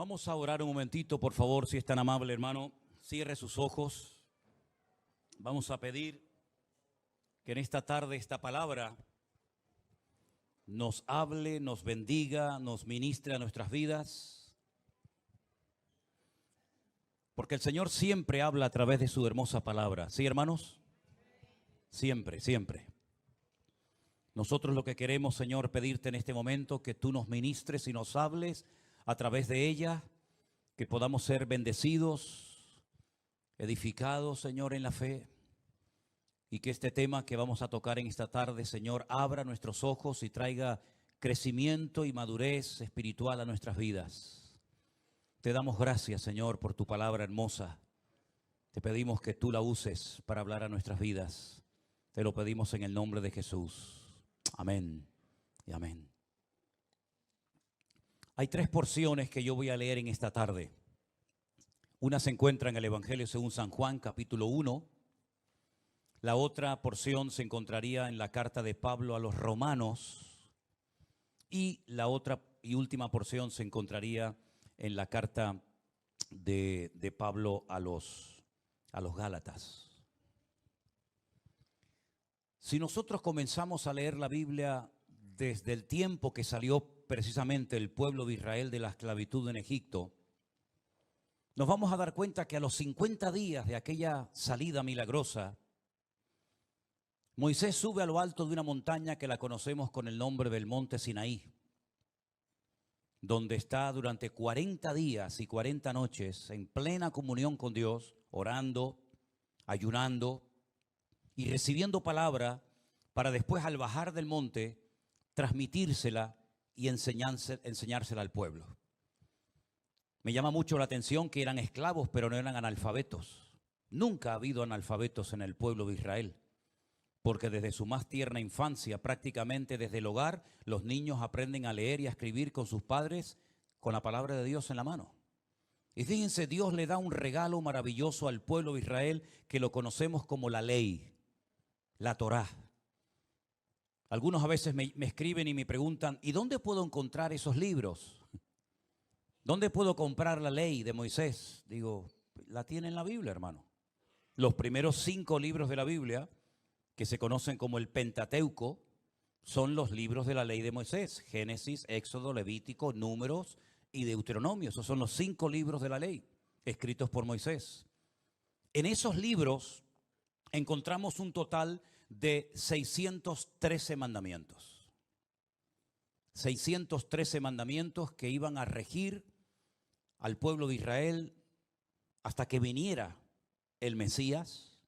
Vamos a orar un momentito, por favor, si es tan amable, hermano. Cierre sus ojos. Vamos a pedir que en esta tarde esta palabra nos hable, nos bendiga, nos ministre a nuestras vidas. Porque el Señor siempre habla a través de su hermosa palabra. ¿Sí, hermanos? Siempre, siempre. Nosotros lo que queremos, Señor, pedirte en este momento que tú nos ministres y nos hables a través de ella, que podamos ser bendecidos, edificados, Señor, en la fe, y que este tema que vamos a tocar en esta tarde, Señor, abra nuestros ojos y traiga crecimiento y madurez espiritual a nuestras vidas. Te damos gracias, Señor, por tu palabra hermosa. Te pedimos que tú la uses para hablar a nuestras vidas. Te lo pedimos en el nombre de Jesús. Amén y amén. Hay tres porciones que yo voy a leer en esta tarde. Una se encuentra en el Evangelio según San Juan, capítulo 1. La otra porción se encontraría en la carta de Pablo a los Romanos. Y la otra y última porción se encontraría en la carta de Pablo a los Gálatas. Si nosotros comenzamos a leer la Biblia desde el tiempo que salió precisamente el pueblo de Israel de la esclavitud en Egipto, nos vamos a dar cuenta que a los 50 días de aquella salida milagrosa, Moisés sube a lo alto de una montaña que la conocemos con el nombre del Monte Sinaí, donde está durante 40 días y 40 noches en plena comunión con Dios, orando, ayunando y recibiendo palabra para después, al bajar del monte, transmitírsela y enseñársela al pueblo. Me llama mucho la atención que eran esclavos, pero no eran analfabetos. Nunca ha habido analfabetos en el pueblo de Israel, porque desde su más tierna infancia, prácticamente desde el hogar, los niños aprenden a leer y a escribir con sus padres con la palabra de Dios en la mano. Y fíjense, Dios le da un regalo maravilloso al pueblo de Israel que lo conocemos como la ley, la Torá. Algunos a veces me escriben y me preguntan, ¿y dónde puedo encontrar esos libros? ¿Dónde puedo comprar la ley de Moisés? Digo, la tiene en la Biblia, hermano. Los primeros 5 libros de la Biblia, que se conocen como el Pentateuco, son los libros de la ley de Moisés. Génesis, Éxodo, Levítico, Números y Deuteronomio. Esos son los 5 libros de la ley, escritos por Moisés. En esos libros encontramos un total de 613 mandamientos. 613 mandamientos que iban a regir al pueblo de Israel hasta que viniera el Mesías.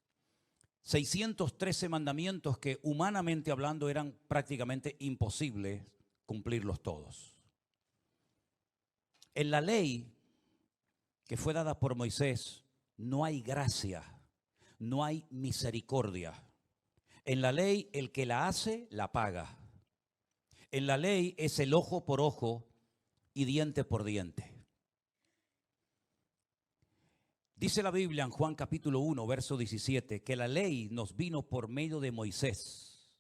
613 mandamientos que humanamente hablando eran prácticamente imposibles cumplirlos todos. En la ley que fue dada por Moisés no hay gracia, no hay misericordia. En la ley el que la hace, la paga. En la ley es el ojo por ojo y diente por diente. Dice la Biblia en Juan capítulo 1, verso 17, que la ley nos vino por medio de Moisés,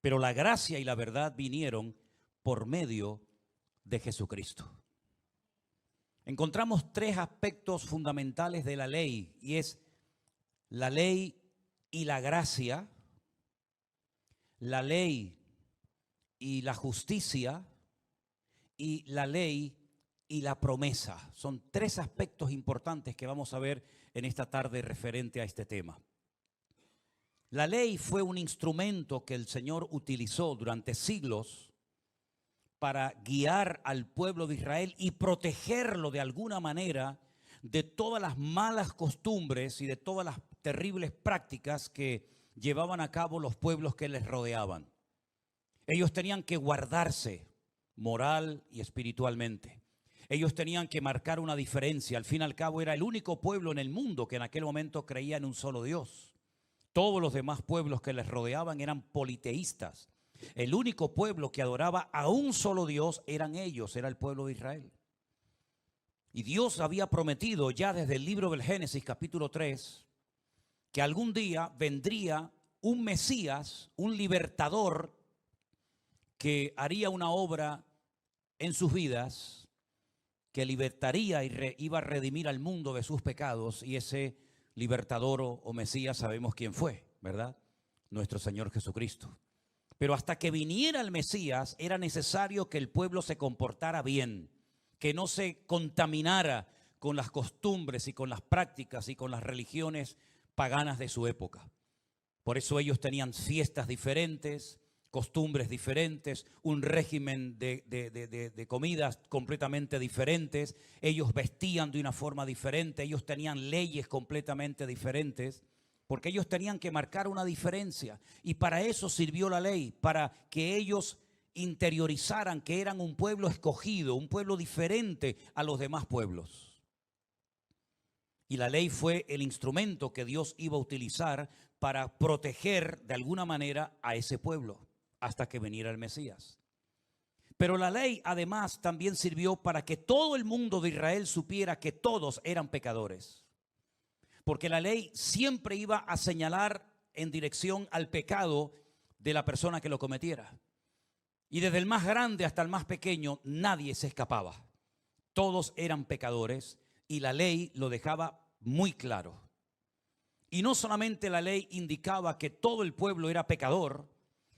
pero la gracia y la verdad vinieron por medio de Jesucristo. Encontramos 3 aspectos fundamentales de la ley, y es la ley y la gracia, la ley y la justicia, y la ley y la promesa. Son 3 aspectos importantes que vamos a ver en esta tarde referente a este tema. La ley fue un instrumento que el Señor utilizó durante siglos para guiar al pueblo de Israel y protegerlo de alguna manera de todas las malas costumbres y de todas las terribles prácticas que llevaban a cabo los pueblos que les rodeaban. Ellos tenían que guardarse moral y espiritualmente. Ellos tenían que marcar una diferencia. Al fin y al cabo era el único pueblo en el mundo que en aquel momento creía en un solo Dios. Todos los demás pueblos que les rodeaban eran politeístas. El único pueblo que adoraba a un solo Dios eran ellos, era el pueblo de Israel. Y Dios había prometido ya desde el libro del Génesis capítulo 3 que algún día vendría un Mesías, un libertador que haría una obra en sus vidas que libertaría y iba a redimir al mundo de sus pecados, y ese libertador o Mesías sabemos quién fue, ¿verdad? Nuestro Señor Jesucristo. Pero hasta que viniera el Mesías era necesario que el pueblo se comportara bien, que no se contaminara con las costumbres y con las prácticas y con las religiones paganas de su época. Por eso ellos tenían fiestas diferentes, costumbres diferentes, un régimen de comidas completamente diferentes. Ellos vestían de una forma diferente, ellos tenían leyes completamente diferentes, porque ellos tenían que marcar una diferencia. Y para eso sirvió la ley, para que ellos interiorizaran que eran un pueblo escogido, un pueblo diferente a los demás pueblos. Y la ley fue el instrumento que Dios iba a utilizar para proteger de alguna manera a ese pueblo hasta que viniera el Mesías. Pero la ley además también sirvió para que todo el mundo de Israel supiera que todos eran pecadores. Porque la ley siempre iba a señalar en dirección al pecado de la persona que lo cometiera. Y desde el más grande hasta el más pequeño, nadie se escapaba. Todos eran pecadores y la ley lo dejaba muy claro. Y no solamente la ley indicaba que todo el pueblo era pecador,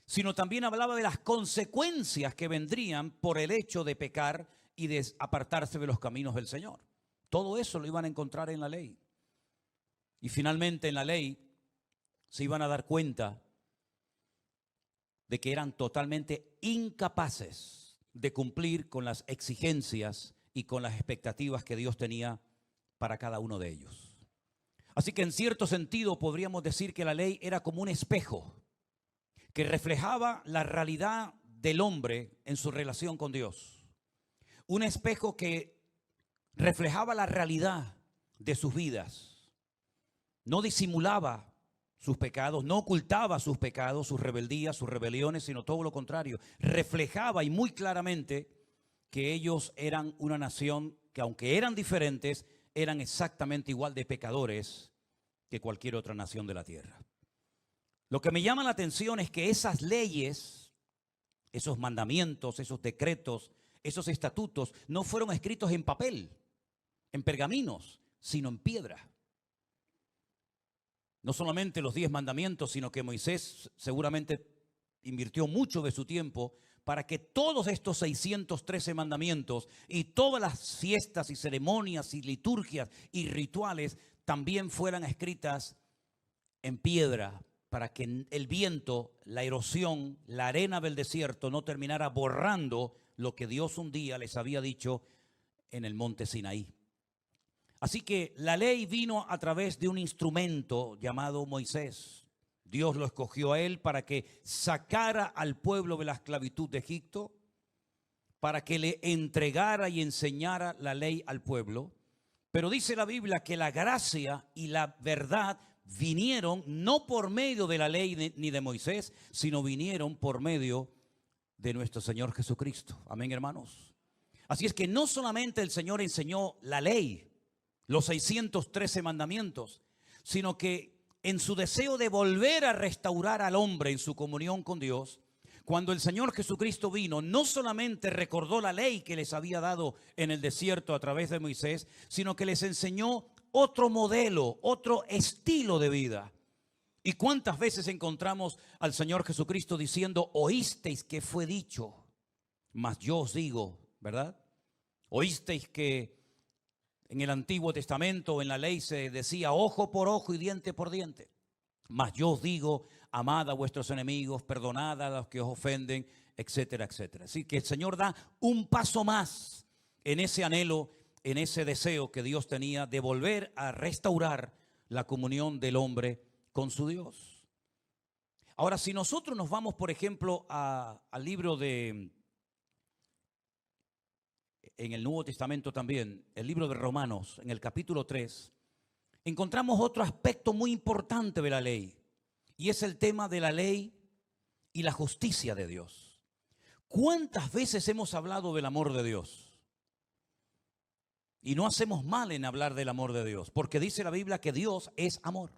sino también hablaba de las consecuencias que vendrían por el hecho de pecar y de apartarse de los caminos del Señor. Todo eso lo iban a encontrar en la ley. Y finalmente en la ley se iban a dar cuenta de que eran totalmente incapaces de cumplir con las exigencias y con las expectativas que Dios tenía para cada uno de ellos. Así que en cierto sentido podríamos decir que la ley era como un espejo que reflejaba la realidad del hombre en su relación con Dios. Un espejo que reflejaba la realidad de sus vidas. No disimulaba sus pecados, no ocultaba sus pecados, sus rebeldías, sus rebeliones, sino todo lo contrario. Reflejaba y muy claramente que ellos eran una nación que, aunque eran diferentes, eran exactamente igual de pecadores que cualquier otra nación de la tierra. Lo que me llama la atención es que esas leyes, esos mandamientos, esos decretos, esos estatutos no fueron escritos en papel, en pergaminos, sino en piedra. No solamente los 10 mandamientos, sino que Moisés seguramente invirtió mucho de su tiempo para que todos estos 613 mandamientos y todas las fiestas y ceremonias y liturgias y rituales también fueran escritas en piedra, para que el viento, la erosión, la arena del desierto no terminara borrando lo que Dios un día les había dicho en el monte Sinaí. Así que la ley vino a través de un instrumento llamado Moisés. Dios lo escogió a él para que sacara al pueblo de la esclavitud de Egipto, para que le entregara y enseñara la ley al pueblo. Pero dice la Biblia que la gracia y la verdad vinieron no por medio de la ley ni de Moisés, sino vinieron por medio de nuestro Señor Jesucristo. Amén, hermanos. Así es que no solamente el Señor enseñó la ley, los 613 mandamientos, sino que en su deseo de volver a restaurar al hombre en su comunión con Dios, cuando el Señor Jesucristo vino, no solamente recordó la ley que les había dado en el desierto a través de Moisés, sino que les enseñó otro modelo, otro estilo de vida. ¿Y cuántas veces encontramos al Señor Jesucristo diciendo: oísteis que fue dicho, mas yo os digo, ¿verdad? Oísteis que en el Antiguo Testamento, en la ley se decía ojo por ojo y diente por diente. Mas yo os digo, amad a vuestros enemigos, perdonad a los que os ofenden, etcétera, etcétera. Así que el Señor da un paso más en ese anhelo, en ese deseo que Dios tenía de volver a restaurar la comunión del hombre con su Dios. Ahora, si nosotros nos vamos, por ejemplo, al libro de... En el Nuevo Testamento también, el libro de Romanos, en el capítulo 3, encontramos otro aspecto muy importante de la ley, y es el tema de la ley y la justicia de Dios. ¿Cuántas veces hemos hablado del amor de Dios? Y no hacemos mal en hablar del amor de Dios, porque dice la Biblia que Dios es amor.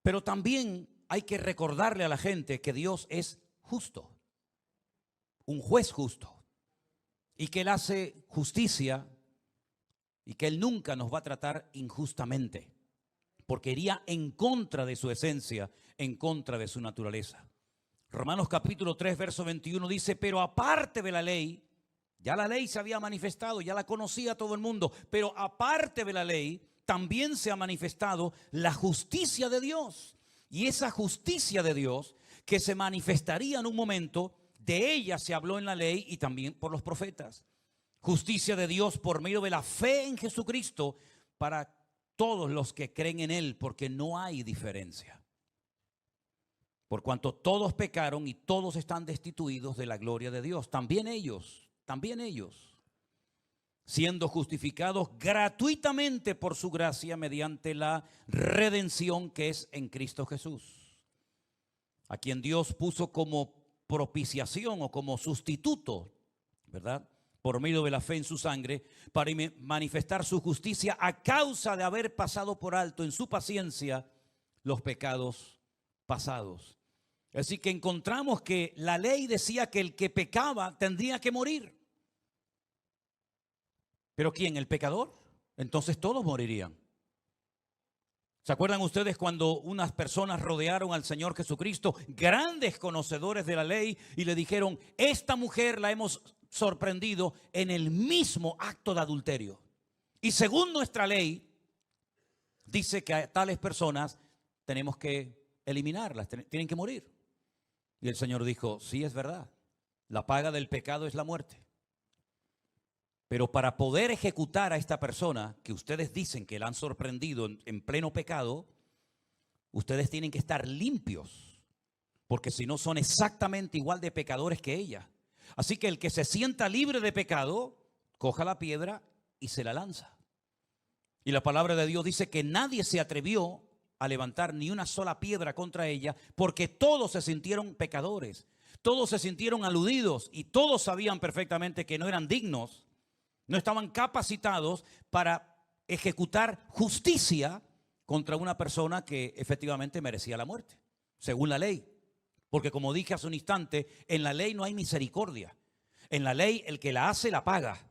Pero también hay que recordarle a la gente que Dios es justo, un juez justo. y que Él hace justicia y que Él nunca nos va a tratar injustamente, porque iría en contra de su esencia, en contra de su naturaleza. Romanos capítulo 3, verso 21 dice, pero aparte de la ley, ya la ley se había manifestado, ya la conocía todo el mundo, pero aparte de la ley, también se ha manifestado la justicia de Dios. Y esa justicia de Dios que se manifestaría en un momento, de ella se habló en la ley y también por los profetas. Justicia de Dios por medio de la fe en Jesucristo para todos los que creen en Él, porque no hay diferencia. Por cuanto todos pecaron y todos están destituidos de la gloria de Dios, también ellos, siendo justificados gratuitamente por su gracia mediante la redención que es en Cristo Jesús, a quien Dios puso como propiciación o como sustituto, ¿verdad?, por medio de la fe en su sangre, para manifestar su justicia a causa de haber pasado por alto en su paciencia los pecados pasados. Así que encontramos que la ley decía que el que pecaba tendría que morir. ¿Pero quién? ¿El pecador? Entonces todos morirían. ¿Se acuerdan ustedes cuando unas personas rodearon al Señor Jesucristo, grandes conocedores de la ley, y le dijeron, esta mujer la hemos sorprendido en el mismo acto de adulterio? Y según nuestra ley, dice que a tales personas tenemos que eliminarlas, tienen que morir. Y el Señor dijo, sí, es verdad, la paga del pecado es la muerte. Pero para poder ejecutar a esta persona que ustedes dicen que la han sorprendido en pleno pecado, ustedes tienen que estar limpios, porque si no son exactamente igual de pecadores que ella. Así que el que se sienta libre de pecado, coja la piedra y se la lanza. Y la palabra de Dios dice que nadie se atrevió a levantar ni una sola piedra contra ella, porque todos se sintieron pecadores, todos se sintieron aludidos y todos sabían perfectamente que no eran dignos, no estaban capacitados para ejecutar justicia contra una persona que efectivamente merecía la muerte, según la ley. Porque como dije hace un instante, en la ley no hay misericordia. En la ley el que la hace la paga.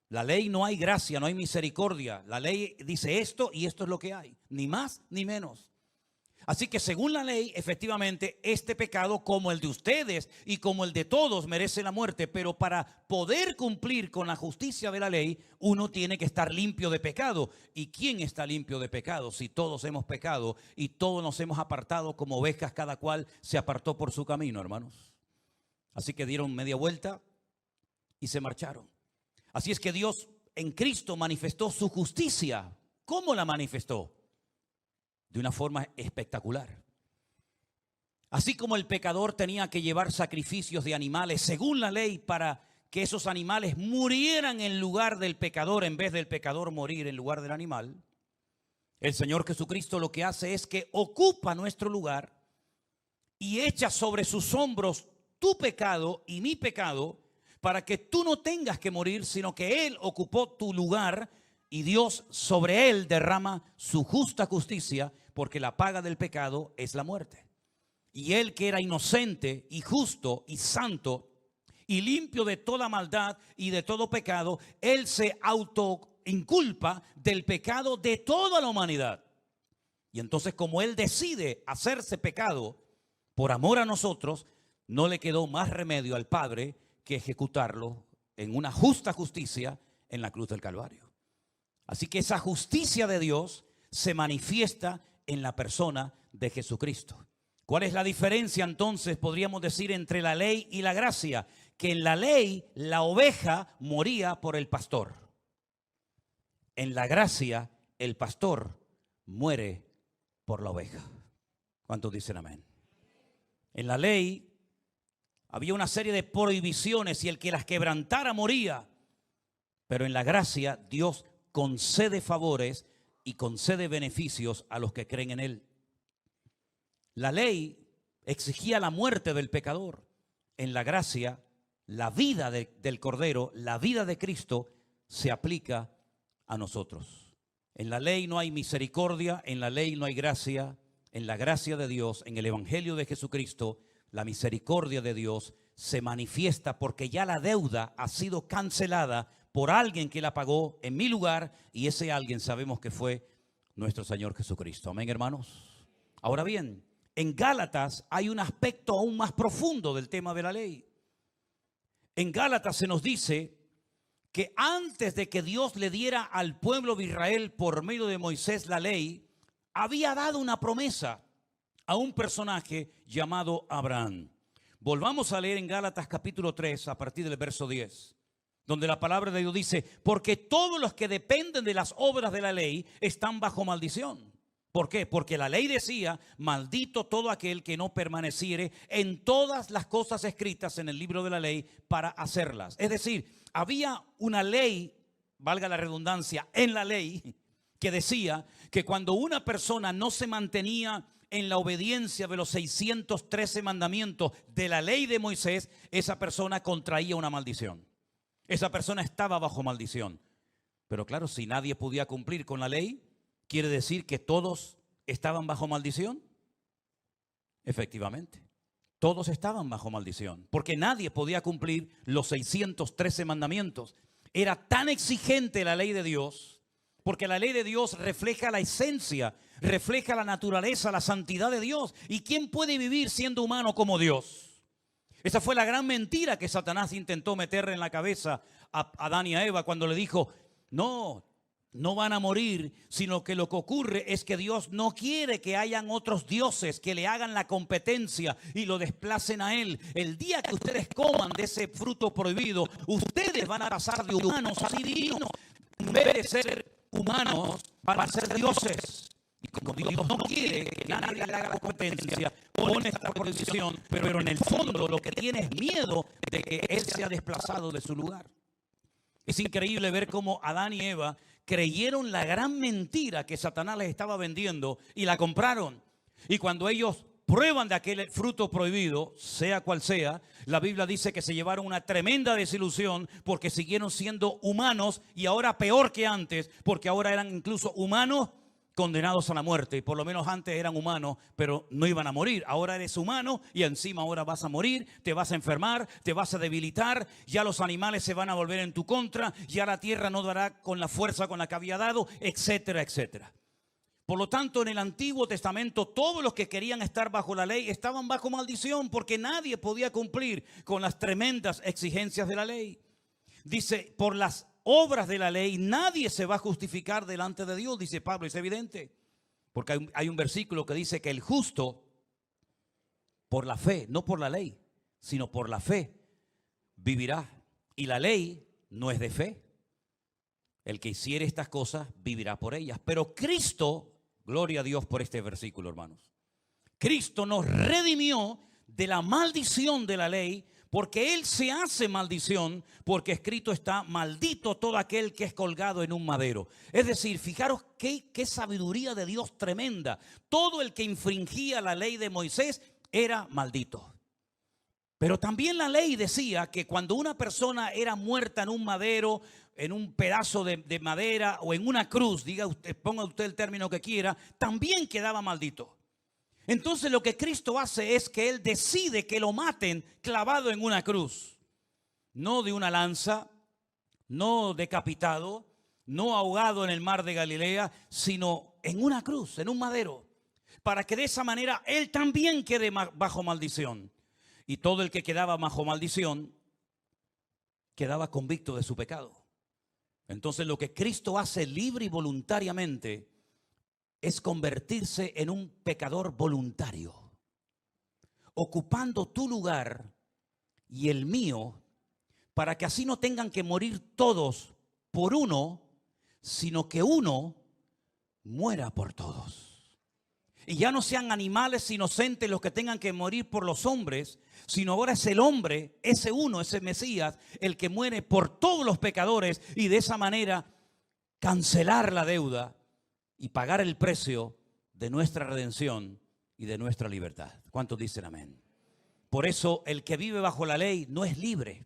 La ley no hay gracia, no hay misericordia. La ley dice esto y esto es lo que hay, ni más ni menos. Así que según la ley, efectivamente, este pecado, como el de ustedes y como el de todos, merece la muerte. Pero para poder cumplir con la justicia de la ley, uno tiene que estar limpio de pecado. ¿Y quién está limpio de pecado? Si todos hemos pecado y todos nos hemos apartado como ovejas, cada cual se apartó por su camino, hermanos. Así que dieron media vuelta y se marcharon. Así es que Dios en Cristo manifestó su justicia. ¿Cómo la manifestó? De una forma espectacular. Así como el pecador tenía que llevar sacrificios de animales según la ley para que esos animales murieran en lugar del pecador en vez del pecador morir en lugar del animal, el Señor Jesucristo lo que hace es que ocupa nuestro lugar y echa sobre sus hombros tu pecado y mi pecado, para que tú no tengas que morir, sino que Él ocupó tu lugar y Dios sobre Él derrama su justa justicia, porque la paga del pecado es la muerte. Y Él, que era inocente y justo y santo y limpio de toda maldad y de todo pecado, Él se autoinculpa del pecado de toda la humanidad. Y entonces, como Él decide hacerse pecado por amor a nosotros, no le quedó más remedio al Padre que ejecutarlo en una justa justicia en la cruz del Calvario. Así que esa justicia de Dios se manifiesta en la persona de Jesucristo. ¿Cuál es la diferencia entonces, podríamos decir, entre la ley y la gracia? Que en la ley la oveja moría por el pastor. En la gracia el pastor muere por la oveja. ¿Cuántos dicen amén? En la ley había una serie de prohibiciones y el que las quebrantara moría. Pero en la gracia Dios concede favores y concede beneficios a los que creen en Él. La ley exigía la muerte del pecador. En la gracia, la vida del Cordero, la vida de Cristo, se aplica a nosotros. En la ley no hay misericordia, en la ley no hay gracia. En la gracia de Dios, en el Evangelio de Jesucristo, la misericordia de Dios se manifiesta porque ya la deuda ha sido cancelada por alguien que la pagó en mi lugar, y ese alguien sabemos que fue nuestro Señor Jesucristo. Amén, hermanos. Ahora bien, en Gálatas hay un aspecto aún más profundo del tema de la ley. En Gálatas se nos dice que antes de que Dios le diera al pueblo de Israel por medio de Moisés la ley, había dado una promesa a un personaje llamado Abraham. Volvamos a leer en Gálatas capítulo 3 a partir del verso 10, donde la palabra de Dios dice: porque todos los que dependen de las obras de la ley están bajo maldición. ¿Por qué? Porque la ley decía: maldito todo aquel que no permaneciere en todas las cosas escritas en el libro de la ley para hacerlas. Es decir, había una ley, valga la redundancia, en la ley que decía que cuando una persona no se mantenía en la obediencia de los 613 mandamientos de la ley de Moisés, esa persona contraía una maldición. Esa persona estaba bajo maldición. Pero claro, si nadie podía cumplir con la ley, ¿quiere decir que todos estaban bajo maldición? Efectivamente, todos estaban bajo maldición, porque nadie podía cumplir los 613 mandamientos. Era tan exigente la ley de Dios, porque la ley de Dios refleja la esencia, refleja la naturaleza, la santidad de Dios. ¿Y quién puede vivir siendo humano como Dios? Esa fue la gran mentira que Satanás intentó meterle en la cabeza a Adán y a Eva cuando le dijo: no van a morir, sino que lo que ocurre es que Dios no quiere que hayan otros dioses que le hagan la competencia y lo desplacen a Él. El día que ustedes coman de ese fruto prohibido, ustedes van a pasar de humanos a divinos. En vez de ser humanos, van a ser dioses. Y como Dios no quiere que nadie le haga la competencia, pone esta prohibición, pero en el fondo lo que tiene es miedo de que Él sea desplazado de su lugar. Es increíble ver cómo Adán y Eva creyeron la gran mentira que Satanás les estaba vendiendo y la compraron. Y cuando ellos prueban de aquel fruto prohibido, sea cual sea, la Biblia dice que se llevaron una tremenda desilusión porque siguieron siendo humanos, y ahora peor que antes, porque ahora eran incluso humanos condenados a la muerte. Y por lo menos antes eran humanos, pero no iban a morir. Ahora eres humano y encima ahora vas a morir, te vas a enfermar, te vas a debilitar, ya los animales se van a volver en tu contra, ya la tierra no dará con la fuerza con la que había dado, etcétera, etcétera. Por lo tanto, en el Antiguo Testamento, todos los que querían estar bajo la ley estaban bajo maldición, porque nadie podía cumplir con las tremendas exigencias de la ley. Dice: por las obras de la ley nadie se va a justificar delante de Dios, dice Pablo. Es evidente, porque hay un versículo que dice que el justo, por la fe, no por la ley, sino por la fe, vivirá. Y la ley no es de fe. El que hiciere estas cosas vivirá por ellas. Pero Cristo, gloria a Dios por este versículo, hermanos, Cristo nos redimió de la maldición de la ley, porque Él se hace maldición, porque escrito está: maldito todo aquel que es colgado en un madero. Es decir, fijaros qué sabiduría de Dios tremenda. Todo el que infringía la ley de Moisés era maldito. Pero también la ley decía que cuando una persona era muerta en un madero, en un pedazo de madera o en una cruz, diga usted, ponga usted el término que quiera, también quedaba maldito. Entonces lo que Cristo hace es que Él decide que lo maten clavado en una cruz. No de una lanza, no decapitado, no ahogado en el mar de Galilea, sino en una cruz, en un madero. Para que de esa manera Él también quede bajo maldición. Y todo el que quedaba bajo maldición quedaba convicto de su pecado. Entonces lo que Cristo hace libre y voluntariamente es convertirse en un pecador voluntario, ocupando tu lugar y el mío, para que así no tengan que morir todos por uno, sino que uno muera por todos. Y ya no sean animales inocentes los que tengan que morir por los hombres, sino ahora es el hombre, ese uno, ese Mesías, el que muere por todos los pecadores, y de esa manera cancelar la deuda y pagar el precio de nuestra redención y de nuestra libertad. ¿Cuántos dicen amén? Por eso el que vive bajo la ley no es libre,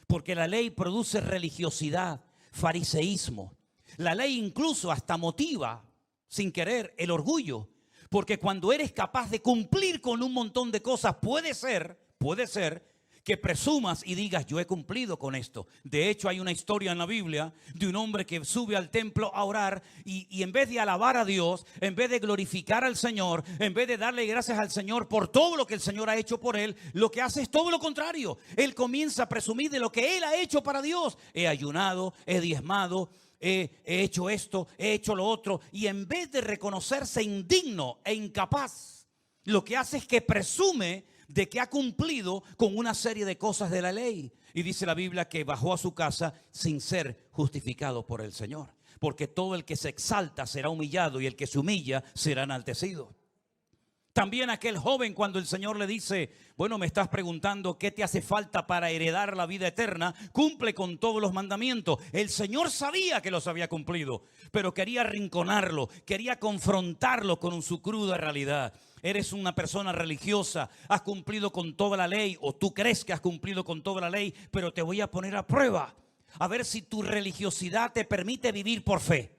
porque la ley produce religiosidad, fariseísmo. La ley incluso hasta motiva, sin querer, el orgullo, porque cuando eres capaz de cumplir con un montón de cosas, puede ser que presumas y digas, yo he cumplido con esto. De hecho, hay una historia en la Biblia de un hombre que sube al templo a orar y en vez de alabar a Dios, en vez de glorificar al Señor, en vez de darle gracias al Señor por todo lo que el Señor ha hecho por él, lo que hace es todo lo contrario. Él comienza a presumir de lo que él ha hecho para Dios. He ayunado, he diezmado, he hecho esto, he hecho lo otro. Y en vez de reconocerse indigno e incapaz, lo que hace es que presume de que ha cumplido con una serie de cosas de la ley. Y dice la Biblia que bajó a su casa sin ser justificado por el Señor. Porque todo el que se exalta será humillado y el que se humilla será enaltecido. También aquel joven, cuando el Señor le dice, bueno, me estás preguntando qué te hace falta para heredar la vida eterna, cumple con todos los mandamientos. El Señor sabía que los había cumplido, pero quería arrinconarlo, quería confrontarlo con su cruda realidad. Eres una persona religiosa, has cumplido con toda la ley, o tú crees que has cumplido con toda la ley, pero te voy a poner a prueba, a ver si tu religiosidad te permite vivir por fe.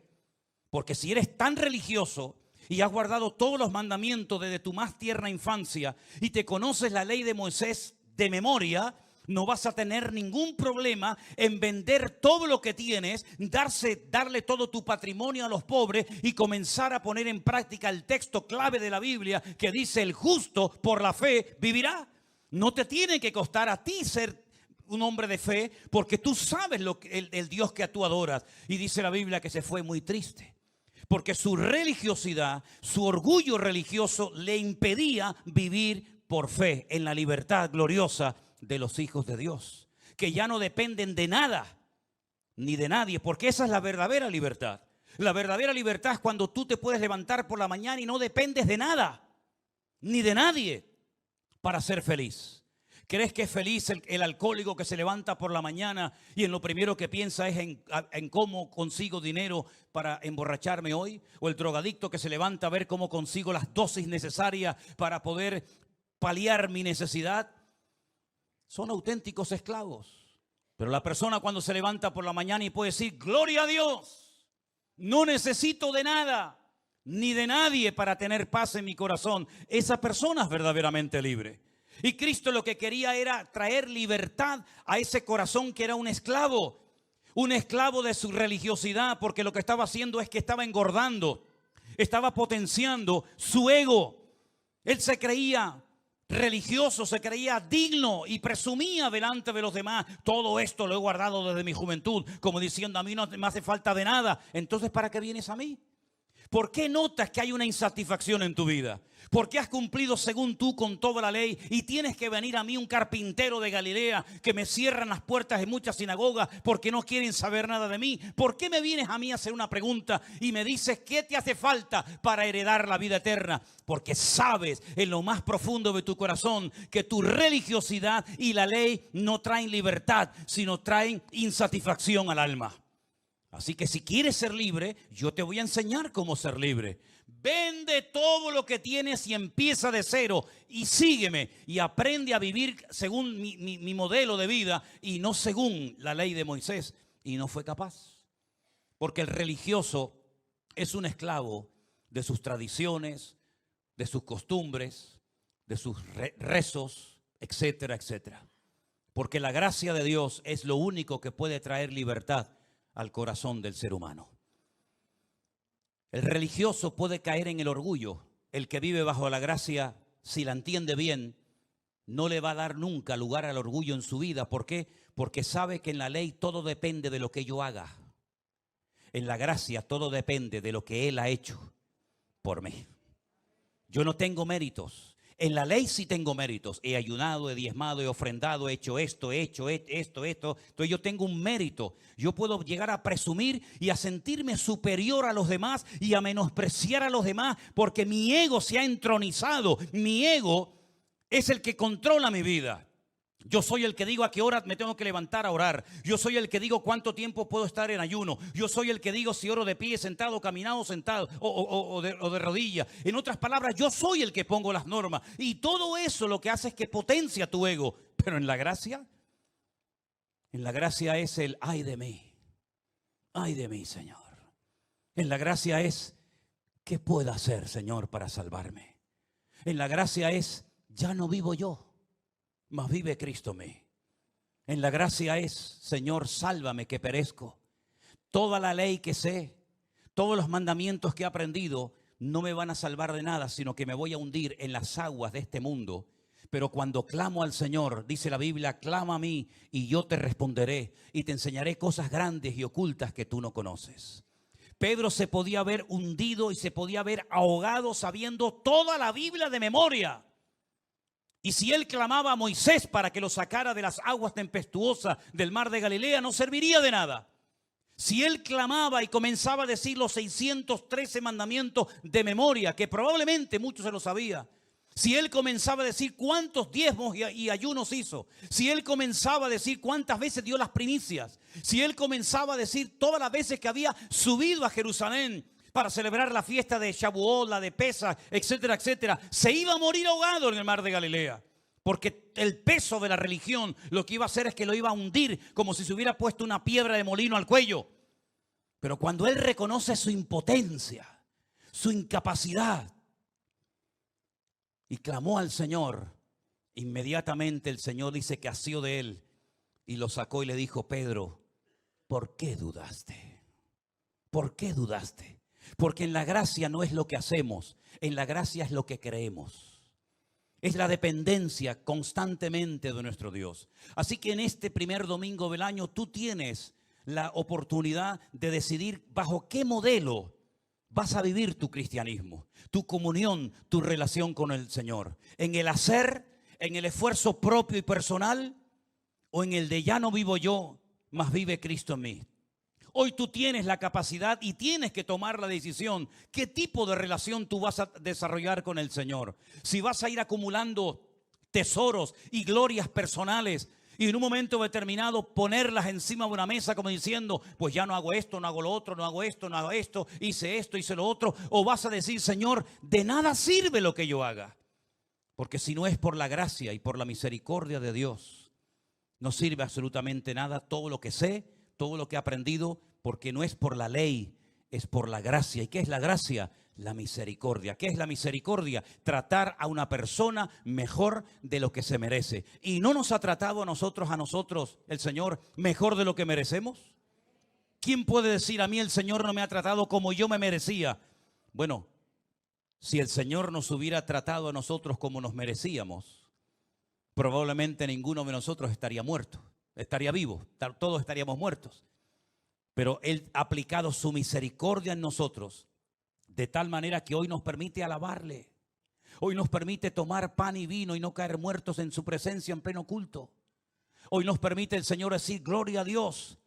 Porque si eres tan religioso y has guardado todos los mandamientos desde tu más tierna infancia y te conoces la ley de Moisés de memoria, no vas a tener ningún problema en vender todo lo que tienes, darle todo tu patrimonio a los pobres y comenzar a poner en práctica el texto clave de la Biblia que dice: el justo por la fe vivirá. No te tiene que costar a ti ser un hombre de fe, porque tú sabes el Dios que tú adoras. Y dice la Biblia que se fue muy triste, porque su religiosidad, su orgullo religioso le impedía vivir por fe en la libertad gloriosa de los hijos de Dios, que ya no dependen de nada ni de nadie, porque esa es la verdadera libertad. La verdadera libertad es cuando tú te puedes levantar por la mañana y no dependes de nada ni de nadie para ser feliz. ¿Crees que es feliz el alcohólico que se levanta por la mañana y en lo primero que piensa es en cómo consigo dinero para emborracharme hoy? ¿O el drogadicto que se levanta a ver cómo consigo las dosis necesarias para poder paliar mi necesidad? Son auténticos esclavos. Pero la persona cuando se levanta por la mañana y puede decir: gloria a Dios, no necesito de nada ni de nadie para tener paz en mi corazón, esa persona es verdaderamente libre. Y Cristo lo que quería era traer libertad a ese corazón que era un esclavo de su religiosidad, porque lo que estaba haciendo es que estaba engordando, estaba potenciando su ego. Él se creía religioso, se creía digno y presumía delante de los demás: todo esto lo he guardado desde mi juventud, como diciendo, a mí no me hace falta de nada. Entonces, ¿para qué vienes a mí? ¿Por qué notas que hay una insatisfacción en tu vida? ¿Por qué has cumplido según tú con toda la ley y tienes que venir a mí, un carpintero de Galilea, que me cierran las puertas de muchas sinagogas porque no quieren saber nada de mí? ¿Por qué me vienes a mí a hacer una pregunta y me dices qué te hace falta para heredar la vida eterna? Porque sabes en lo más profundo de tu corazón que tu religiosidad y la ley no traen libertad, sino traen insatisfacción al alma. Así que si quieres ser libre, yo te voy a enseñar cómo ser libre. Vende todo lo que tienes y empieza de cero y sígueme y aprende a vivir según mi modelo de vida y no según la ley de Moisés. Y no fue capaz. Porque el religioso es un esclavo de sus tradiciones, de sus costumbres, de sus rezos, etcétera, etcétera. Porque la gracia de Dios es lo único que puede traer libertad al corazón del ser humano. El religioso puede caer en el orgullo. El que vive bajo la gracia, si la entiende bien, no le va a dar nunca lugar al orgullo en su vida. ¿Por qué? Porque sabe que en la ley todo depende de lo que yo haga. En la gracia todo depende de lo que Él ha hecho por mí. Yo no tengo méritos. En la ley sí tengo méritos. He ayunado, he diezmado, he ofrendado, he hecho esto, esto. Entonces yo tengo un mérito. Yo puedo llegar a presumir y a sentirme superior a los demás y a menospreciar a los demás porque mi ego se ha entronizado. Mi ego es el que controla mi vida. Yo soy el que digo a qué hora me tengo que levantar a orar. Yo soy el que digo cuánto tiempo puedo estar en ayuno. Yo soy el que digo si oro de pie, sentado, caminado, sentado o de rodilla. En otras palabras, yo soy el que pongo las normas. Y todo eso lo que hace es que potencia tu ego. Pero en la gracia es el ay de mí, Señor. En la gracia es ¿qué puedo hacer, Señor, para salvarme? En la gracia es ya no vivo yo. mas vive Cristo en mí. En la gracia es, Señor, sálvame que perezco. Toda la ley que sé, todos los mandamientos que he aprendido, no me van a salvar de nada, sino que me voy a hundir en las aguas de este mundo. Pero cuando clamo al Señor, dice la Biblia, clama a mí y yo te responderé y te enseñaré cosas grandes y ocultas que tú no conoces. Pedro se podía haber hundido y se podía haber ahogado sabiendo toda la Biblia de memoria. Y si él clamaba a Moisés para que lo sacara de las aguas tempestuosas del mar de Galilea, no serviría de nada. Si él clamaba y comenzaba a decir los 613 mandamientos de memoria, que probablemente muchos se lo sabía. Si él comenzaba a decir cuántos diezmos y ayunos hizo. Si él comenzaba a decir cuántas veces dio las primicias. Si él comenzaba a decir todas las veces que había subido a Jerusalén para celebrar la fiesta de Shavuot, la de Pesaj, etcétera, etcétera, se iba a morir ahogado en el mar de Galilea. Porque el peso de la religión lo que iba a hacer es que lo iba a hundir como si se hubiera puesto una piedra de molino al cuello. Pero cuando él reconoce su impotencia, su incapacidad, y clamó al Señor, inmediatamente el Señor dice que asió de él y lo sacó y le dijo: Pedro, ¿por qué dudaste? ¿Por qué dudaste? Porque en la gracia no es lo que hacemos, en la gracia es lo que creemos. Es la dependencia constantemente de nuestro Dios. Así que en este primer domingo del año tú tienes la oportunidad de decidir bajo qué modelo vas a vivir tu cristianismo, tu comunión, tu relación con el Señor. En el hacer, en el esfuerzo propio y personal, o en el de ya no vivo yo, mas vive Cristo en mí. Hoy tú tienes la capacidad y tienes que tomar la decisión. ¿Qué tipo de relación tú vas a desarrollar con el Señor? Si vas a ir acumulando tesoros y glorias personales y en un momento determinado ponerlas encima de una mesa como diciendo, pues ya no hago esto, no hago lo otro, no hago esto, no hago esto, hice lo otro. O vas a decir, Señor, de nada sirve lo que yo haga. Porque si no es por la gracia y por la misericordia de Dios, no sirve absolutamente nada todo lo que sé, todo lo que he aprendido, porque no es por la ley, es por la gracia. ¿Y qué es la gracia? La misericordia. ¿Qué es la misericordia? Tratar a una persona mejor de lo que se merece. ¿Y no nos ha tratado a nosotros, el Señor, mejor de lo que merecemos? ¿Quién puede decir a mí el Señor no me ha tratado como yo me merecía? Bueno, si el Señor nos hubiera tratado a nosotros como nos merecíamos, probablemente ninguno de nosotros estaría muerto, estaría vivo, todos estaríamos muertos. Pero Él ha aplicado su misericordia en nosotros de tal manera que hoy nos permite alabarle. Hoy nos permite tomar pan y vino y no caer muertos en su presencia en pleno culto. Hoy nos permite el Señor decir gloria a Dios.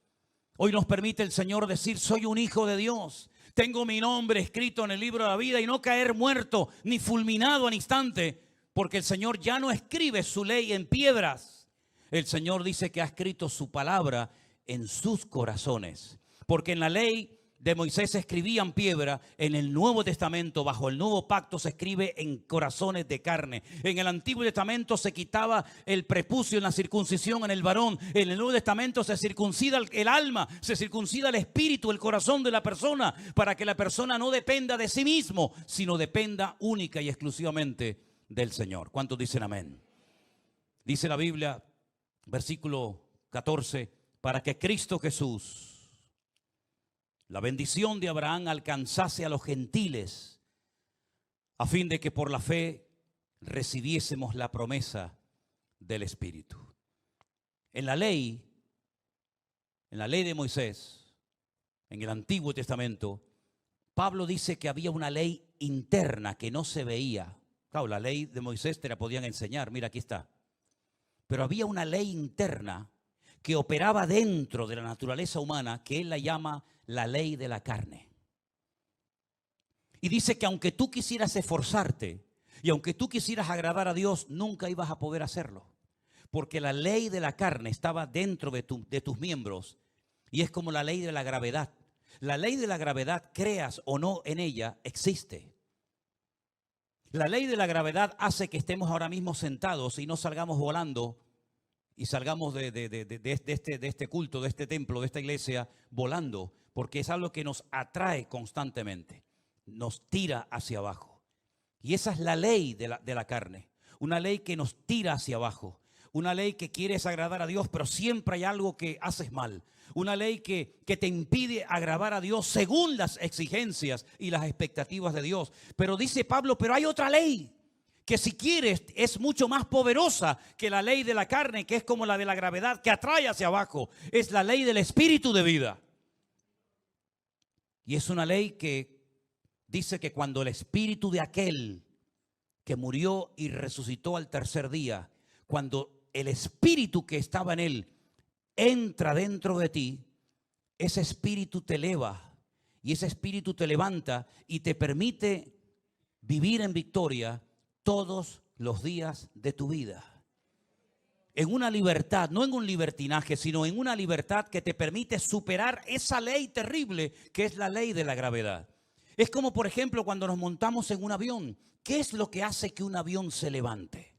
Hoy nos permite el Señor decir soy un hijo de Dios. Tengo mi nombre escrito en el libro de la vida y no caer muerto ni fulminado al instante. Porque el Señor ya no escribe su ley en piedras. El Señor dice que ha escrito su palabra en sus corazones. Porque en la ley de Moisés se escribía en piedra, en el Nuevo Testamento, bajo el nuevo pacto, se escribe en corazones de carne. En el Antiguo Testamento se quitaba el prepucio en la circuncisión en el varón. En el Nuevo Testamento se circuncida el alma, se circuncida el espíritu, el corazón de la persona, para que la persona no dependa de sí mismo, sino dependa única y exclusivamente del Señor. ¿Cuántos dicen amén? Dice la Biblia, versículo 14, para que Cristo Jesús, la bendición de Abraham, alcanzase a los gentiles, a fin de que por la fe recibiésemos la promesa del Espíritu. En la ley de Moisés, en el Antiguo Testamento, Pablo dice que había una ley interna que no se veía. Claro, la ley de Moisés te la podían enseñar, mira, aquí está. Pero había una ley interna que operaba dentro de la naturaleza humana, que él la llama la ley de la carne. Y dice que aunque tú quisieras esforzarte y aunque tú quisieras agradar a Dios, nunca ibas a poder hacerlo. Porque la ley de la carne estaba dentro de tus miembros y es como la ley de la gravedad. La ley de la gravedad, creas o no en ella, existe. La ley de la gravedad hace que estemos ahora mismo sentados y no salgamos volando y salgamos de este culto, de este templo, de esta iglesia, volando, porque es algo que nos atrae constantemente, nos tira hacia abajo. Y esa es la ley de la carne, una ley que nos tira hacia abajo, Una ley que quieres agradar a Dios, pero siempre hay algo que haces mal. Una ley que te impide agradar a Dios según las exigencias y las expectativas de Dios. Pero dice Pablo, pero hay otra ley que si quieres es mucho más poderosa que la ley de la carne, que es como la de la gravedad, que atrae hacia abajo. Es la ley del espíritu de vida. Y es una ley que dice que cuando el espíritu de aquel que murió y resucitó al tercer día, cuando el espíritu que estaba en él entra dentro de ti, ese espíritu te eleva y ese espíritu te levanta y te permite vivir en victoria todos los días de tu vida. En una libertad, no en un libertinaje, sino en una libertad que te permite superar esa ley terrible que es la ley de la gravedad. Es como, por ejemplo, cuando nos montamos en un avión. ¿Qué es lo que hace que un avión se levante?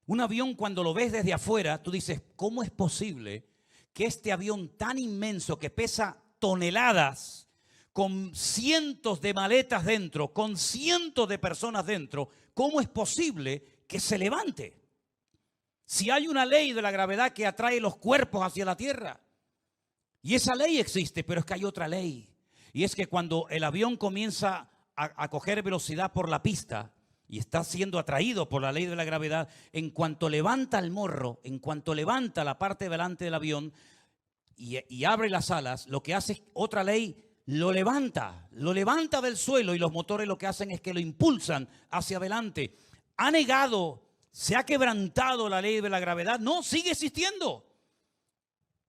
Un avión, cuando lo ves desde afuera, tú dices, ¿cómo es posible que este avión tan inmenso que pesa toneladas, con cientos de maletas dentro, con cientos de personas dentro, cómo es posible que se levante? Si hay una ley de la gravedad que atrae los cuerpos hacia la tierra. Y esa ley existe, pero es que hay otra ley. Y es que cuando el avión comienza a coger velocidad por la pista y está siendo atraído por la ley de la gravedad, en cuanto levanta el morro, en cuanto levanta la parte delante del avión y abre las alas, lo que hace es otra ley, lo levanta del suelo y los motores lo que hacen es que lo impulsan hacia adelante. Ha negado, se ha quebrantado la ley de la gravedad. No, sigue existiendo.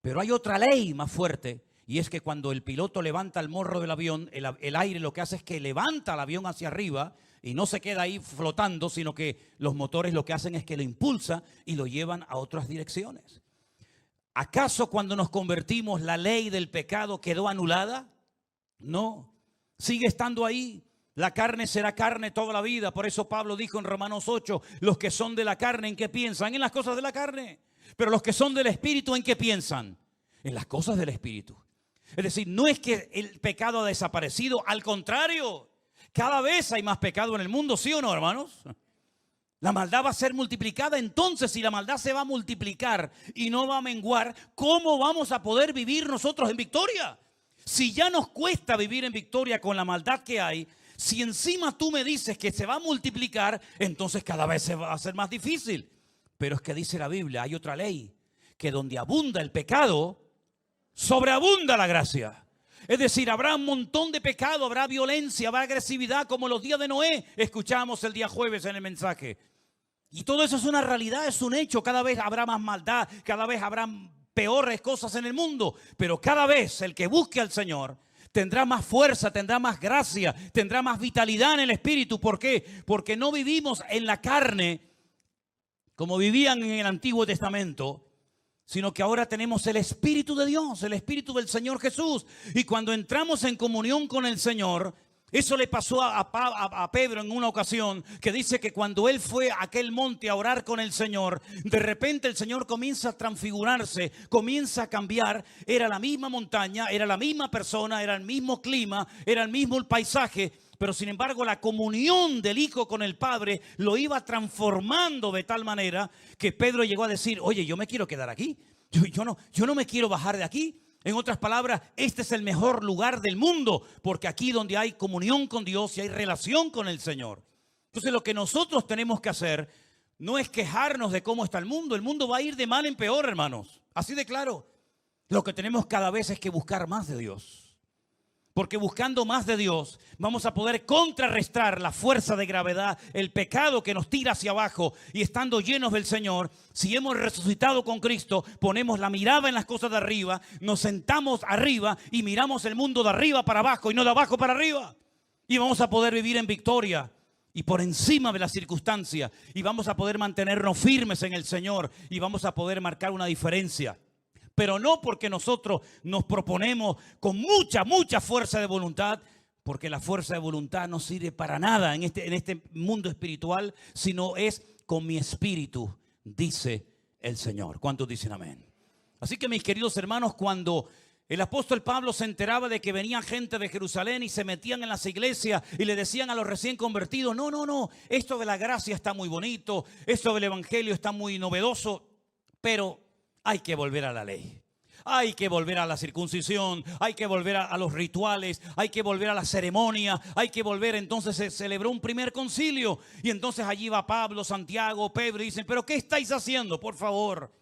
Pero hay otra ley más fuerte. Y es que cuando el piloto levanta el morro del avión, el aire lo que hace es que levanta el avión hacia arriba y no se queda ahí flotando, sino que los motores lo que hacen es que lo impulsan y lo llevan a otras direcciones. ¿Acaso cuando nos convertimos la ley del pecado quedó anulada? No, sigue estando ahí. La carne será carne toda la vida. Por eso Pablo dijo en Romanos 8, los que son de la carne, ¿en qué piensan? En las cosas de la carne. Pero los que son del Espíritu, ¿en qué piensan? En las cosas del Espíritu. Es decir, no es que el pecado ha desaparecido, al contrario, cada vez hay más pecado en el mundo, ¿sí o no, hermanos? La maldad va a ser multiplicada. Entonces, si la maldad se va a multiplicar y no va a menguar, ¿cómo vamos a poder vivir nosotros en victoria? Si ya nos cuesta vivir en victoria con la maldad que hay, si encima tú me dices que se va a multiplicar, entonces cada vez se va a hacer más difícil. Pero es que dice la Biblia, hay otra ley, que donde abunda el pecado, sobreabunda la gracia. Es decir, habrá un montón de pecado, habrá violencia, habrá agresividad, como los días de Noé, escuchamos el día jueves en el mensaje. Y todo eso es una realidad, es un hecho. Cada vez habrá más maldad, cada vez habrá peores cosas en el mundo. Pero cada vez el que busque al Señor tendrá más fuerza, tendrá más gracia, tendrá más vitalidad en el espíritu. ¿Por qué? Porque no vivimos en la carne como vivían en el Antiguo Testamento, sino que ahora tenemos el Espíritu de Dios, el Espíritu del Señor Jesús. Y cuando entramos en comunión con el Señor, eso le pasó a Pedro en una ocasión, que dice que cuando él fue a aquel monte a orar con el Señor, de repente el Señor comienza a transfigurarse, comienza a cambiar. Era la misma montaña, era la misma persona, era el mismo clima, era el mismo paisaje, pero sin embargo la comunión del Hijo con el Padre lo iba transformando de tal manera que Pedro llegó a decir, oye, yo me quiero quedar aquí, yo no me quiero bajar de aquí. En otras palabras, este es el mejor lugar del mundo, porque aquí donde hay comunión con Dios y hay relación con el Señor. Entonces lo que nosotros tenemos que hacer no es quejarnos de cómo está el mundo va a ir de mal en peor, hermanos, así de claro. Lo que tenemos cada vez es que buscar más de Dios. Porque buscando más de Dios vamos a poder contrarrestar la fuerza de gravedad, el pecado que nos tira hacia abajo. Y estando llenos del Señor, si hemos resucitado con Cristo, ponemos la mirada en las cosas de arriba, nos sentamos arriba y miramos el mundo de arriba para abajo y no de abajo para arriba. Y vamos a poder vivir en victoria y por encima de las circunstancias. Y vamos a poder mantenernos firmes en el Señor y vamos a poder marcar una diferencia. Pero no porque nosotros nos proponemos con mucha fuerza de voluntad, porque la fuerza de voluntad no sirve para nada en este mundo espiritual, sino es con mi espíritu, dice el Señor. ¿Cuántos dicen amén? Así que mis queridos hermanos, cuando El apóstol Pablo se enteraba de que venía gente de Jerusalén y se metían en las iglesias y le decían a los recién convertidos, no, esto de la gracia está muy bonito, esto del evangelio está muy novedoso, pero hay que volver a la ley. Hay que volver a la circuncisión, hay que volver a los rituales, hay que volver a la ceremonia, hay que volver. Entonces se celebró un primer concilio y entonces allí va Pablo, Santiago, Pedro y dicen, pero ¿qué estáis haciendo? Por favor.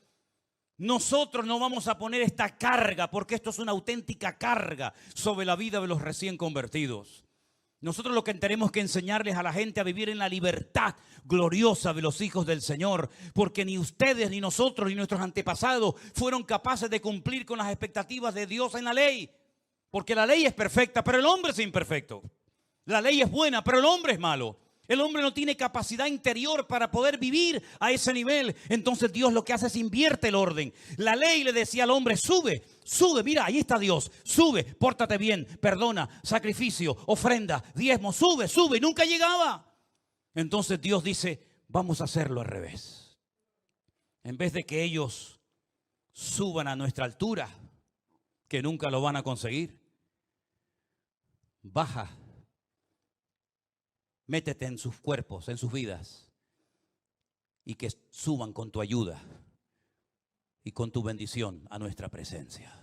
Nosotros no vamos a poner esta carga, porque esto es una auténtica carga sobre la vida de los recién convertidos. Nosotros lo que tenemos que enseñarles a la gente a vivir en la libertad gloriosa de los hijos del Señor, porque ni ustedes, ni nosotros, ni nuestros antepasados fueron capaces de cumplir con las expectativas de Dios en la ley. Porque la ley es perfecta, pero el hombre es imperfecto. La ley es buena, pero el hombre es malo. El hombre no tiene capacidad interior para poder vivir a ese nivel. Entonces Dios lo que hace es invierte el orden. La ley le decía al hombre, sube, mira, ahí está Dios. Sube, pórtate bien, perdona, sacrificio, ofrenda, diezmo, sube, y nunca llegaba. Entonces Dios dice, vamos a hacerlo al revés. En vez de que ellos suban a nuestra altura, que nunca lo van a conseguir, baja. Métete en sus cuerpos, en sus vidas, y que suban con tu ayuda y con tu bendición a nuestra presencia.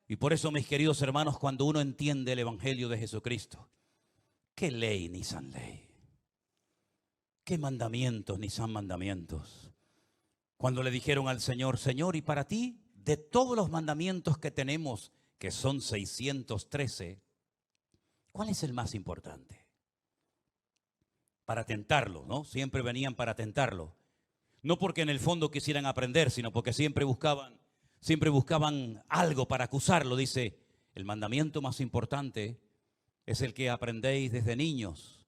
Y por eso, mis queridos hermanos, cuando uno entiende el evangelio de Jesucristo, ¿qué ley ni san ley? ¿Qué mandamientos ni san mandamientos? Cuando le dijeron al Señor, Señor, y para ti, de todos los mandamientos que tenemos, que son 613, ¿cuál es el más importante? Para tentarlo, ¿no? Siempre venían para tentarlo. No porque en el fondo quisieran aprender, sino porque siempre buscaban algo para acusarlo. Dice, el mandamiento más importante es el que aprendéis desde niños.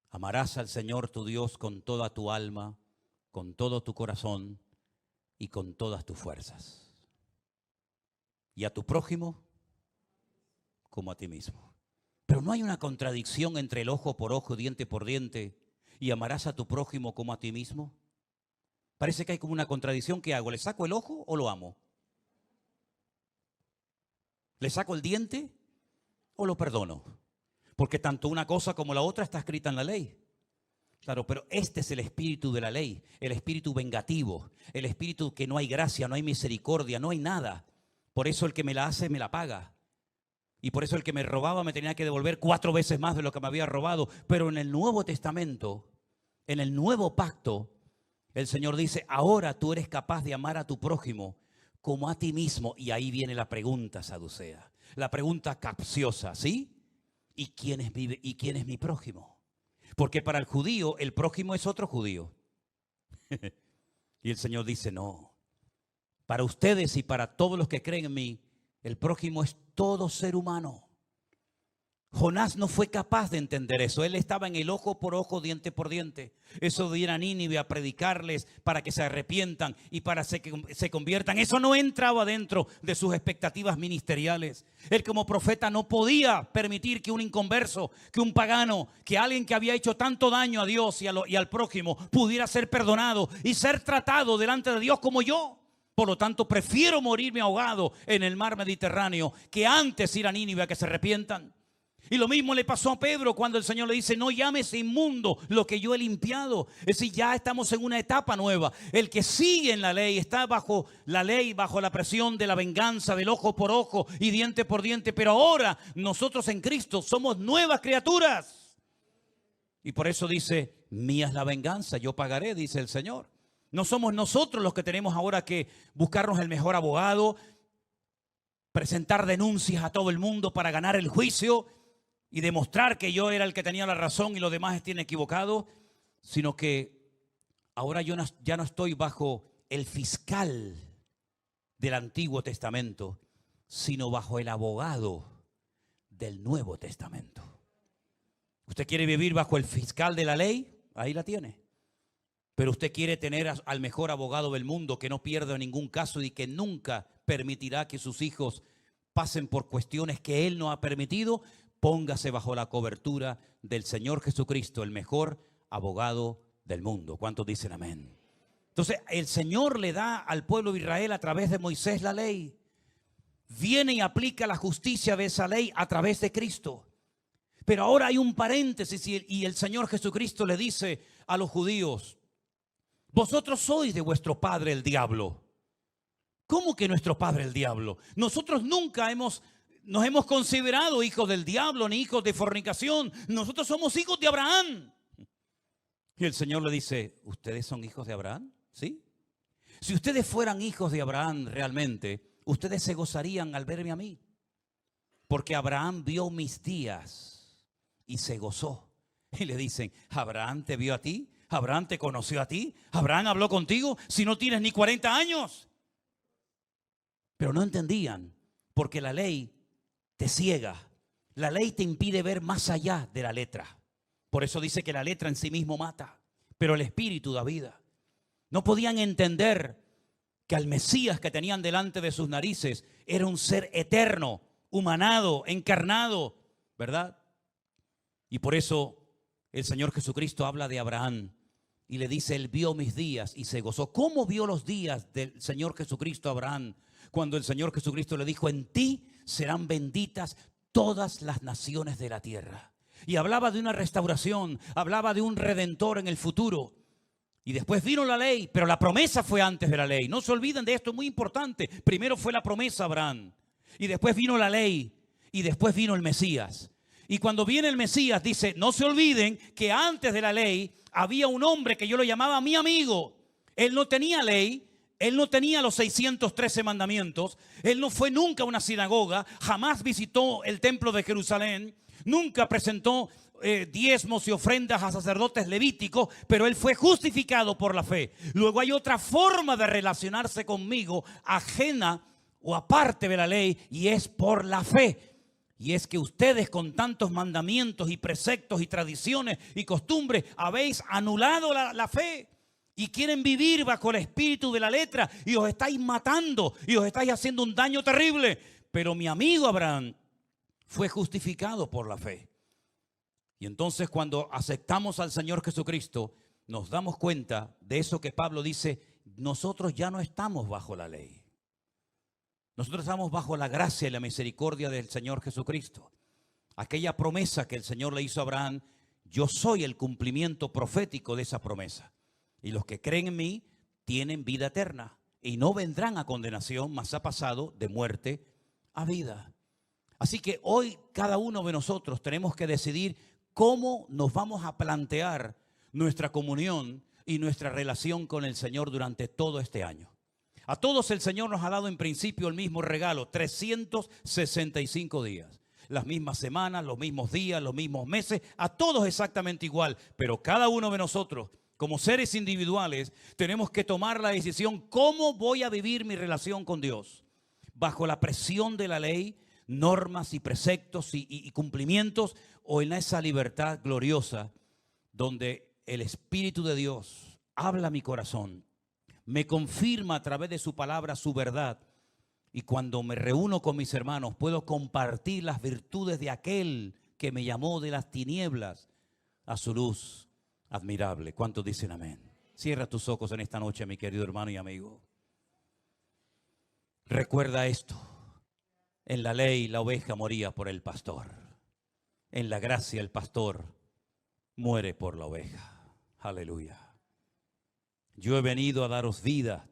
Amarás al Señor tu Dios con toda tu alma, con todo tu corazón y con todas tus fuerzas. Y a tu prójimo como a ti mismo. Pero no hay una contradicción entre el ojo por ojo, diente por diente y amarás a tu prójimo como a ti mismo. Parece que hay como una contradicción. ¿Qué hago? ¿Le saco el ojo o lo amo? ¿Le saco el diente o lo perdono? Porque tanto una cosa como la otra está escrita en la ley. Claro, pero este es el espíritu de la ley, el espíritu vengativo, el espíritu que no hay gracia, no hay misericordia, no hay nada. Por eso el que me la hace me la paga. Y por eso el que me robaba me tenía que devolver 4 veces más de lo que me había robado. Pero en el Nuevo Testamento, en el nuevo pacto, el Señor dice, ahora tú eres capaz de amar a tu prójimo como a ti mismo. Y ahí viene la pregunta saducea, la pregunta capciosa, ¿sí? ¿Y quién es mi prójimo? Porque para el judío, el prójimo es otro judío. Y el Señor dice, no, para ustedes y para todos los que creen en mí, el prójimo es todo ser humano. Jonás no fue capaz de entender eso. Él estaba en el ojo por ojo, diente por diente. Eso de ir a Nínive a predicarles para que se arrepientan y para que se conviertan. Eso no entraba dentro de sus expectativas ministeriales. Él como profeta no podía permitir que un inconverso, que un pagano, que alguien que había hecho tanto daño a Dios y al prójimo pudiera ser perdonado y ser tratado delante de Dios como yo. Por lo tanto, prefiero morirme ahogado en el mar Mediterráneo que antes ir a Nínive a que se arrepientan. Y lo mismo le pasó a Pedro cuando el Señor le dice, no llames inmundo lo que yo he limpiado. Es decir, ya estamos en una etapa nueva. El que sigue en la ley está bajo la ley, bajo la presión de la venganza, del ojo por ojo y diente por diente. Pero ahora nosotros en Cristo somos nuevas criaturas. Y por eso dice, mía es la venganza, yo pagaré, dice el Señor. No somos nosotros los que tenemos ahora que buscarnos el mejor abogado, presentar denuncias a todo el mundo para ganar el juicio y demostrar que yo era el que tenía la razón y los demás estén equivocados, sino que ahora yo ya no estoy bajo el fiscal del Antiguo Testamento, sino bajo el abogado del Nuevo Testamento. ¿Usted quiere vivir bajo el fiscal de la ley? Ahí la tiene. Pero usted quiere tener al mejor abogado del mundo que no pierda ningún caso y que nunca permitirá que sus hijos pasen por cuestiones que él no ha permitido. Póngase bajo la cobertura del Señor Jesucristo, el mejor abogado del mundo. ¿Cuántos dicen amén? Entonces el Señor le da al pueblo de Israel a través de Moisés la ley. viene y aplica la justicia de esa ley a través de Cristo. Pero ahora hay un paréntesis y el Señor Jesucristo le dice a los judíos: vosotros sois de vuestro padre el diablo. ¿Cómo que nuestro padre el diablo? Nosotros nunca nos hemos considerado hijos del diablo ni hijos de fornicación. Nosotros somos hijos de Abraham. Y el Señor le dice: ¿ustedes son hijos de Abraham? ¿Sí? Si ustedes fueran hijos de Abraham realmente, ustedes se gozarían al verme a mí. Porque Abraham vio mis días y se gozó. Y le dicen: ¿Abraham te vio a ti? ¿Abraham te conoció a ti? ¿Abraham habló contigo si no tienes ni 40 años? Pero no entendían, porque la ley te ciega. La ley te impide ver más allá de la letra. Por eso dice que la letra en sí mismo mata, pero el espíritu da vida. No podían entender que al Mesías que tenían delante de sus narices era un ser eterno, humanado, encarnado, ¿verdad? Y por eso el Señor Jesucristo habla de Abraham y le dice: él vio mis días y se gozó. ¿Cómo vio los días del Señor Jesucristo a Abraham? Cuando el Señor Jesucristo le dijo: en ti serán benditas todas las naciones de la tierra. Y hablaba de una restauración, hablaba de un redentor en el futuro. Y después vino la ley, pero la promesa fue antes de la ley. No se olviden de esto, es muy importante. Primero fue la promesa a Abraham, y después vino la ley, y después vino el Mesías. Y cuando viene el Mesías, dice: no se olviden que antes de la ley había un hombre que yo lo llamaba mi amigo. Él no tenía ley, él no tenía los 613 mandamientos, él no fue nunca a una sinagoga, jamás visitó el templo de Jerusalén, nunca presentó diezmos y ofrendas a sacerdotes levíticos, pero él fue justificado por la fe. Luego hay otra forma de relacionarse conmigo, ajena o aparte de la ley, y es por la fe. Y es que ustedes, con tantos mandamientos y preceptos y tradiciones y costumbres, habéis anulado la fe y quieren vivir bajo el espíritu de la letra, y os estáis matando y os estáis haciendo un daño terrible. Pero mi amigo Abraham fue justificado por la fe. Y entonces, cuando aceptamos al Señor Jesucristo, nos damos cuenta de eso que Pablo dice: nosotros ya no estamos bajo la ley. Nosotros estamos bajo la gracia y la misericordia del Señor Jesucristo. Aquella promesa que el Señor le hizo a Abraham, yo soy el cumplimiento profético de esa promesa. Y los que creen en mí tienen vida eterna y no vendrán a condenación, mas ha pasado de muerte a vida. Así que hoy cada uno de nosotros tenemos que decidir cómo nos vamos a plantear nuestra comunión y nuestra relación con el Señor durante todo este año. A todos el Señor nos ha dado en principio el mismo regalo: 365 días. Las mismas semanas, los mismos días, los mismos meses, a todos exactamente igual. Pero cada uno de nosotros, como seres individuales, tenemos que tomar la decisión: ¿cómo voy a vivir mi relación con Dios? ¿Bajo la presión de la ley, normas y preceptos y cumplimientos, o en esa libertad gloriosa donde el Espíritu de Dios habla a mi corazón, me confirma a través de su palabra su verdad, y cuando me reúno con mis hermanos puedo compartir las virtudes de aquel que me llamó de las tinieblas a su luz admirable? ¿Cuántos dicen amén? Cierra tus ojos en esta noche, mi querido hermano y amigo. Recuerda esto: en la ley la oveja moría por el pastor, en la gracia el pastor muere por la oveja. Aleluya. Yo he venido a daros vida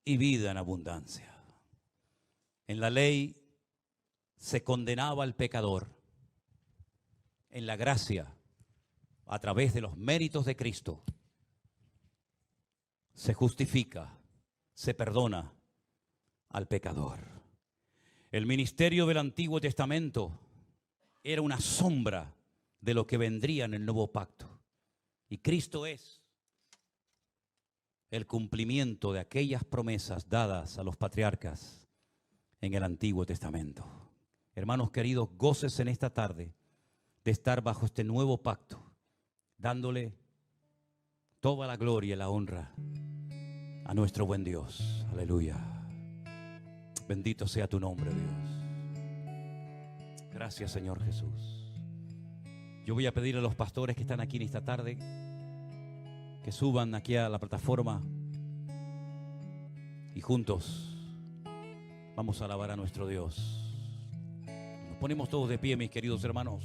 y vida en abundancia. En la ley se condenaba al pecador. En la gracia, a través de los méritos de Cristo, se justifica, se perdona al pecador. El ministerio del Antiguo Testamento era una sombra de lo que vendría en el Nuevo Pacto. Y Cristo es el cumplimiento de aquellas promesas dadas a los patriarcas en el Antiguo Testamento. Hermanos queridos, gócese en esta tarde de estar bajo este nuevo pacto, dándole toda la gloria y la honra a nuestro buen Dios. Aleluya. Bendito sea tu nombre, Dios. Gracias, Señor Jesús. Yo voy a pedir a los pastores que están aquí en esta tarde que suban aquí a la plataforma y juntos Vamos a alabar a nuestro Dios. Nos ponemos todos de pie, mis queridos hermanos.